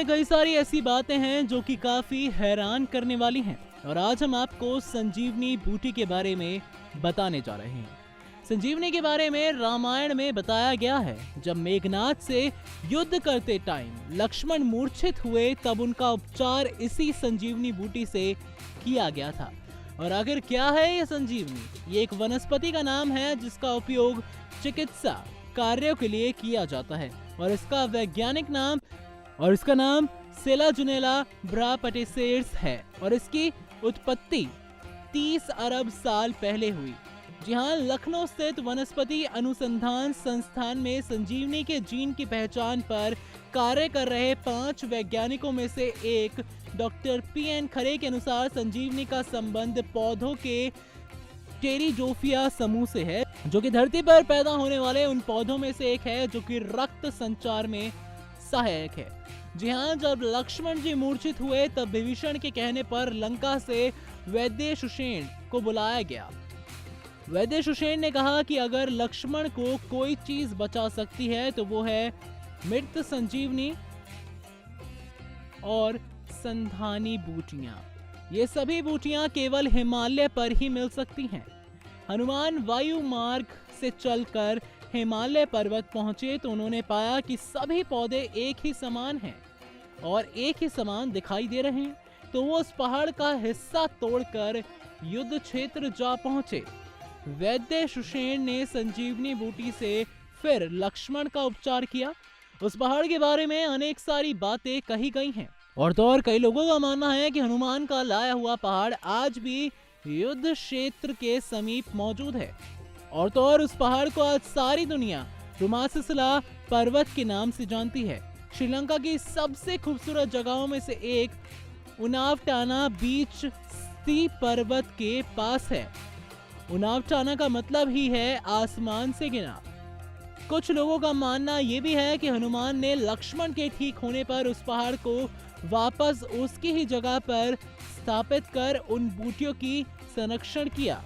में कई सारी ऐसी बातें हैं जो कि काफी हैरान करने वाली हैं और आज हम आपको संजीवनी बूटी के बारे में बताने जा रहे हैं। संजीवनी के बारे में रामायण में बताया गया है, जब मेघनाद से युद्ध करते टाइम लक्ष्मण मूर्छित हुए तब उनका उपचार इसी संजीवनी बूटी से किया गया था। और आखिर क्या है ये संजीवनी? ये एक वनस्पति का नाम है जिसका उपयोग चिकित्सा कार्यों के लिए किया जाता है और इसका वैज्ञानिक नाम सेलाजुनेला ब्रापटेसेर्स है और इसकी उत्पत्ति 30 अरब साल पहले हुई। जी हाँ, लखनऊ स्थित वनस्पति अनुसंधान संस्थान में संजीवनी के जीन की पहचान पर कार्य कर रहे 5 वैज्ञानिकों में से एक डॉक्टर पीएन खरे के अनुसार संजीवनी का संबंध पौधों के टेरिडोफिया समूह से है, जो कि धरती पर पैदा होने वाले उन पौधों में से एक है जो कि रक्त संचार में सहायक है। जी हाँ, जब लक्ष्मण जी मूर्छित हुए तब विभीषण के कहने पर लंका से वैद्य सुषेण को बुलाया गया। वैद्य सुषेण ने कहा कि अगर लक्ष्मण को कोई चीज बचा सकती है तो वो है मृत संजीवनी और संधानी बूटियां। ये सभी बूटियां केवल हिमालय पर ही मिल सकती हैं। हनुमान वायु मार्ग से चलकर हिमालय पर्वत पहुंचे तो उन्होंने पाया कि सभी पौधे एक ही समान हैं और एक ही समान दिखाई दे रहे हैं, तो वो उस पहाड़ का हिस्सा तोड़कर युद्ध क्षेत्र जा पहुंचे। वैद्य सुषेण ने संजीवनी बूटी से फिर लक्ष्मण का उपचार किया। उस पहाड़ के बारे में अनेक सारी बातें कही गई हैं और तो और कई लोगों का मानना है कि हनुमान का लाया हुआ पहाड़ आज भी युद्ध क्षेत्र के समीप मौजूद है और तो और उस पहाड़ को आज सारी दुनिया रुमासिसला पर्वत के नाम से जानती है। श्रीलंका की सबसे खूबसूरत जगहों में से एक उनावटाना बीच सी पर्वत के पास है। उनावटाना का मतलब ही है आसमान से गिना। कुछ लोगों का मानना यह भी है कि हनुमान ने लक्ष्मण के ठीक होने पर उस पहाड़ को वापस उसकी ही जगह पर स्थापित कर उन बूटियों की संरक्षण किया।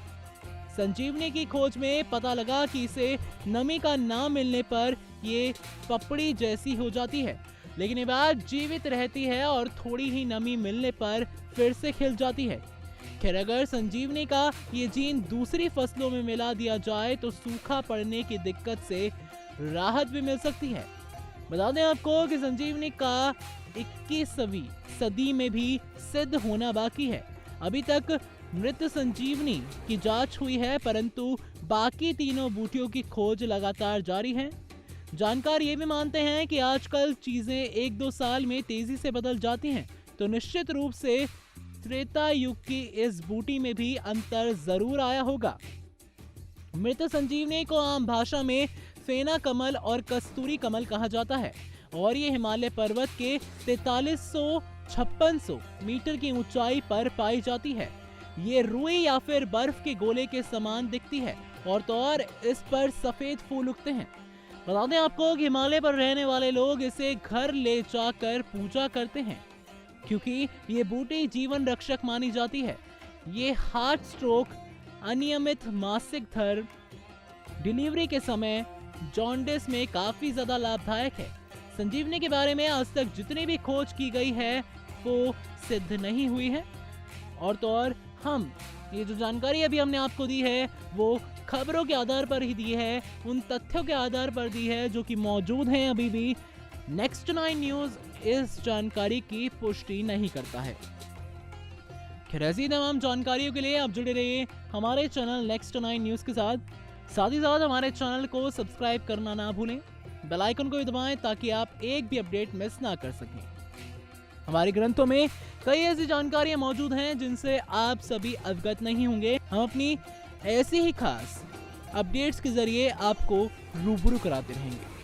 संजीवनी की खोज में पता लगा कि इसे नमी का ना मिलने पर ये पपड़ी जैसी हो जाती है, लेकिन ये बात जीवित रहती है और थोड़ी ही नमी मिलने पर फिर से खिल जाती है। खैर, अगर संजीवनी का ये जीन दूसरी फसलों में मिला दिया जाए तो सूखा पड़ने की दिक्कत से राहत भी मिल सकती है। बता दें आपको कि संजीवनी का 21वीं सदी में भी सिद्ध होना बाकी है। अभी तक मृत संजीवनी की जांच हुई है, परंतु बाकी तीनों बूटियों की खोज लगातार जारी है। जानकार ये भी मानते हैं कि आजकल चीजें 1-2 साल में तेजी से बदल जाती हैं, तो निश्चित रूप से त्रेता युग की इस बूटी में भी अंतर जरूर आया होगा। मृत संजीवनी को आम भाषा में फेना कमल और कस्तूरी कमल कहा जाता है और ये हिमालय पर्वत के 4300-5600 मीटर की ऊंचाई पर पाई जाती है। ये रुई या फिर बर्फ के गोले के समान दिखती है और तो और इस पर सफेद फूल उगते हैं। बता दें आपको कि हिमालय पर रहने वाले लोग इसे घर ले जाकर पूजा करते हैं क्योंकि ये बूटी जीवन रक्षक मानी जाती है। ये हार्ट स्ट्रोक, अनियमित मासिक धर्म, डिलीवरी के समय, जॉन्डिस में काफी ज्यादा लाभदायक है। संजीवनी के बारे में आज तक जितनी भी खोज की गई है वो सिद्ध नहीं हुई है और तो और हम ये जो जानकारी अभी हमने आपको दी है वो खबरों के आधार पर ही दी है, उन तथ्यों के आधार पर दी है जो कि मौजूद हैं अभी भी। नेक्स्ट 9 न्यूज इस जानकारी की पुष्टि नहीं करता है। खैर, ऐसी तमाम जानकारियों के लिए आप जुड़े रहिए हमारे चैनल नेक्स्ट 9 न्यूज के साथ ही साथ हमारे चैनल को सब्सक्राइब करना ना भूलें, बेल आइकन को भी दबाएं ताकि आप एक भी अपडेट मिस ना कर सकें। हमारे ग्रंथों में कई ऐसी जानकारियां मौजूद हैं जिनसे आप सभी अवगत नहीं होंगे। हम अपनी ऐसी ही खास अपडेट्स के जरिए आपको रूबरू कराते रहेंगे।